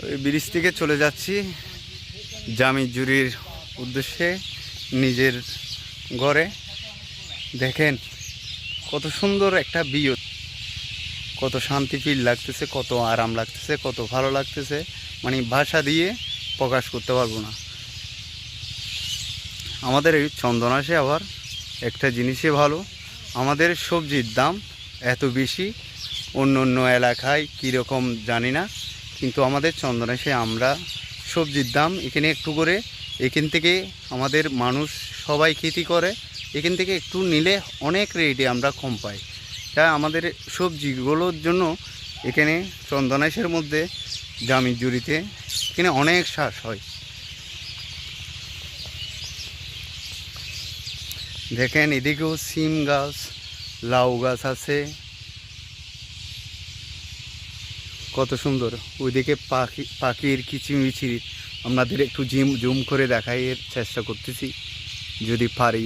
ওই ব্রিজ থেকে চলে যাচ্ছি জামিজুরির উদ্দেশ্যে নিজের ঘরে। দেখেন কত সুন্দর একটা ভিউ, কত শান্তি ফিল লাগতেছে, কত আরাম লাগতেছে, কত ভালো লাগতেছে, মানে ভাষা দিয়ে প্রকাশ করতে পারবো না। আমাদের এই চন্দনাশে আবার একটা জিনিসই ভালো, আমাদের সবজির দাম এত বেশি, অন্য অন্য এলাকায় কীরকম জানি না, কিন্তু আমাদের চন্দনাশে আমরা সবজির দাম এখানে একটু করে, এখান থেকে আমাদের মানুষ সবাই খেতি করে, এখান থেকে একটু নিলে অনেক রেটে আমরা কম পাই। তাই আমাদের সবজিগুলোর জন্য এখানে চন্দনাইশের মধ্যে জামিজুরিতে এখানে অনেক চাষ হয়। দেখেন এদিকেও সিম গাছ, লাউ গাছ আছে, কত সুন্দর। ওইদিকে পাখির কিচিমিচির আপনাদের একটু জুম করে দেখাই চেষ্টা করতেছি, যদি পারি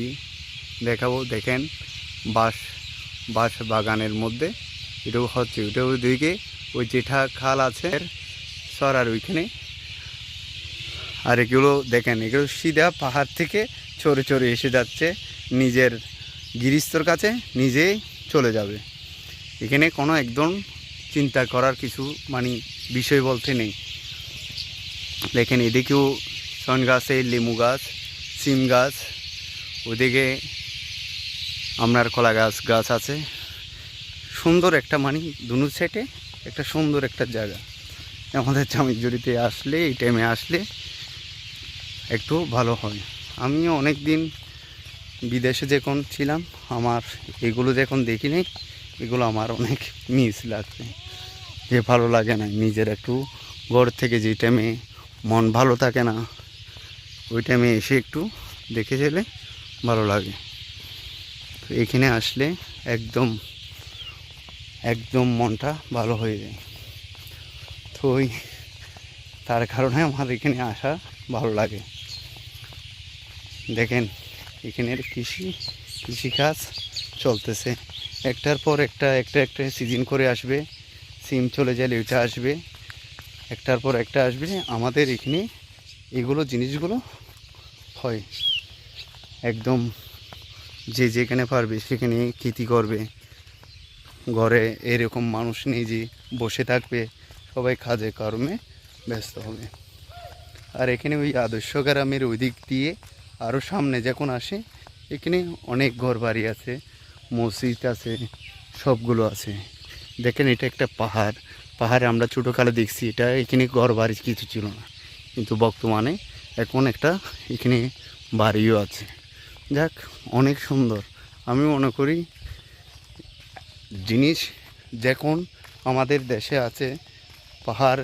দেখাবো। দেখেন বাঁশ বাগানের মধ্যে এটাও হচ্ছে, ওটা ওইদিকে ওই জেঠা খাল আছে সরার ওইখানে। আর এগুলো দেখেন, এগুলো সিধা পাহাড় থেকে চড়ে চড়ে এসে যাচ্ছে নিজের গিরিস্তর কাছে, নিজেই চলে যাবে। এখানে কোনো একদম চিন্তা করার কিছু মানে বিষয় বলতে নেই। দেখেন এদিকেও শন গাছে লেবু গাছ, সিম গাছ, ওদিকে আপনার কলা গাছ আছে। সুন্দর একটা মানে দুনো সাইডে একটা সুন্দর একটা জায়গা। আমাদের জামিজুরিতে আসলে, এই টাইমে আসলে একটু ভালো হয়। আমিও অনেক দিন বিদেশে যখন ছিলাম, আমার এগুলো যখন দেখি নাই, এগুলো আমার অনেক মিস লাগছে, যে ভালো লাগে না। নিজের একটু ঘর থেকে যে টাইমে মন ভালো থাকে না, ওই টাইমে এসে একটু দেখে গেলে ভালো লাগে। তো এখানে আসলে একদম একদম মনটা ভালো হয়ে যায়। তো ওই তার কারণে আমার এখানে আসা ভালো লাগে। দেখেন এখানের কৃষিকাজ চলতেছে, একটার পর একটা সিজন করে আসবে। সিম চলে গেলে ওইটা আসবে, একটার পর একটা আসবে। আমাদের এখানে এগুলো জিনিসগুলো হয় একদম, যে যেখানে পারবে সেখানে খেতি করবে। ঘরে এরকম মানুষ নেই যে বসে থাকবে, সবাই কাজে কর্মে ব্যস্ত হবে। আর এখানে ওই আদর্শ গ্রামের ওই দিক দিয়ে আরও সামনে যখন আসে, এখানে অনেক ঘর বাড়ি আছে, মসজিদ আছে, সবগুলো আছে। দেখেন এটা একটা পাহাড়ে আমরা ছোটোকালে দেখছি, এটা এখানে ঘর বাড়ি কিছু ছিল না, কিন্তু বর্তমানে এখন একটা এখানে বাড়িও আছে। যাক, অনেক সুন্দর। আমি মনে করি জিনিস যখন আমাদের দেশে আছে, পাহাড়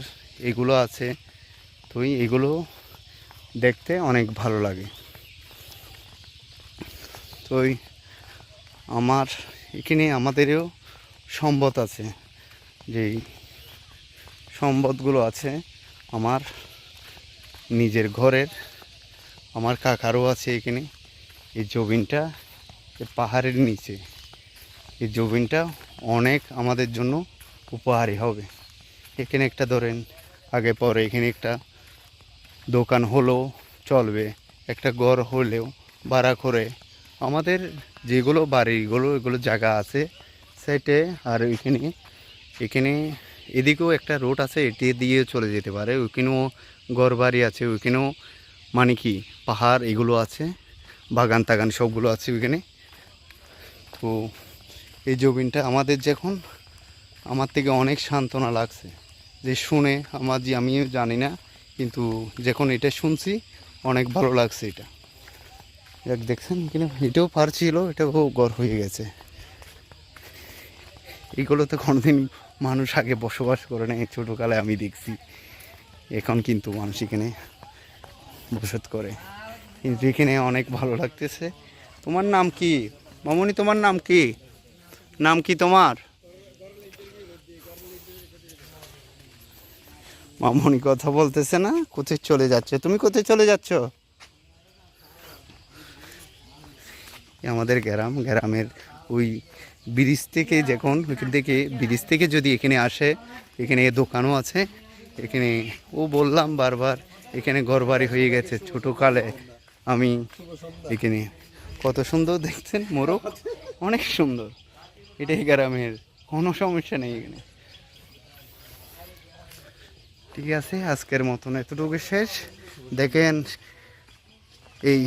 এগুলো আছে, তো এগুলো দেখতে অনেক ভালো লাগে। তো আমার এখানে আমাদেরও সম্পদ আছে, যেই সম্পদগুলো আছে আমার নিজের ঘরের, আমার কাকারও আছে এখানে। এই জমিনটা পাহাড়ের নিচে, এই জমিনটা অনেক আমাদের জন্য উপকারী হবে। এখানে একটা ধরেন আগে পরে এখানে একটা দোকান হলেও চলবে, একটা ঘর হলেও ভাড়া করে আমাদের যেগুলো বাড়িগুলো এগুলো জায়গা আছে সাইডে। আর এখানে এদিকেও একটা রোড আছে, এটি দিয়ে চলে যেতে পারে। ওইখানেও ঘর বাড়ি আছে, ওইখানেও মানে কি পাহাড় এগুলো আছে, বাগান টাগান সবগুলো আছে ওইখানে। তো এই জমিনটা আমাদের যখন, আমার থেকে অনেক সান্ত্বনা লাগছে যে শুনে, আমিও জানি না, কিন্তু যখন এটা শুনছি অনেক ভালো লাগছে। এটা দেখ দেখছেন এখানে এটাও পার ছিল, এটাও ঘর হয়ে গেছে। এইগুলোতে কোনোদিন মানুষ আগে বসবাস করে না, ছোটোকালে আমি দেখছি। এখন কিন্তু মানুষ এখানে বসত করে, কিন্তু এখানে অনেক ভালো লাগতেছে। তোমার নাম কি মামনি? তোমার নাম কি? নাম কি তোমার? মামনি কথা বলতেছে না, কোথায় চলে যাচ্ছে? তুমি কোথায় চলে যাচ্ছ? আমাদের গ্রামের ওই ব্রিজ থেকে যখন, ওইখান থেকে ব্রিজ থেকে যদি এখানে আসে, এখানে দোকানও আছে, এখানে ও বললাম বারবার এখানে ঘরবাড়ি হয়ে গেছে ছোটোকালে আমি এখানে কত সুন্দর দেখছেন মোরগ অনেক সুন্দর এটাই গ্রামের কোনো সমস্যা নেই এখানে ঠিক আছে আজকের মতন এতটুকু শেষ দেখেন এই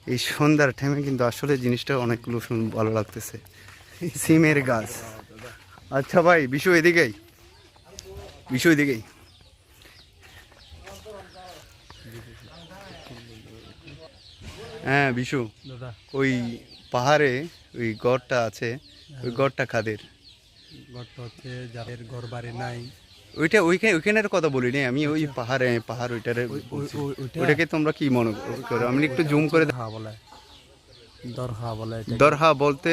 এই সন্ধ্যার টাইমে কিন্তু আসলে জিনিসটা অনেকগুলো ভালো লাগতেছে সিমের গাছ আচ্ছা ভাই বিষয় এদিকেই হ্যাঁ বিশু দাদা ওই পাহাড়ে ওই গড়টা আছে ওই গড়টা কাদের গর্ত হচ্ছে যাদের ঘর বাড়ি নাই ওইখানের কথা বলিনি আমি ওই পাহাড় ওইটারে বলছি। ওইটাকে তোমরা কি মনে করো আমি একটু জুম করে দরহা বলে দরহা বলে এটাকে। দরহা বলতে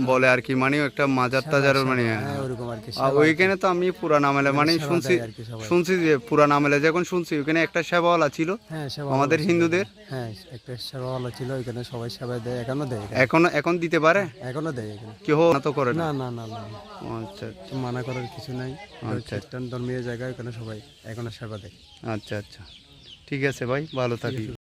বলে আর কি মানে একটা মাজার টাজার মানে হ্যাঁ ওরকম আর কি আর ওইখানে তো আমি পুরান আমলে মানে সেবা শুনছি দেয় আর কি সবাই। শুনছি যে পুরান আমলে যখন শুনছি ওইখানে একটা সেবাওয়ালা ছিল হ্যাঁ সেবা আমাদের হিন্দুদের হ্যাঁ একটা সেবাওয়ালা ছিল এখানে সবাই সেবা দেয় এখনো দেয় এখানে। এখন দিতে পারে এখনো দেয় এখানে কেউ না তো করে না না না না না ও, আচ্ছা তো মানা করার কিছু নাই আচ্ছা। খ্রিস্টান ধর্মীয় জায়গায় এখানে সবাই এখনো সেবা দেয় আচ্ছা আচ্ছা ঠিক আছে ভাই ভালো থাকি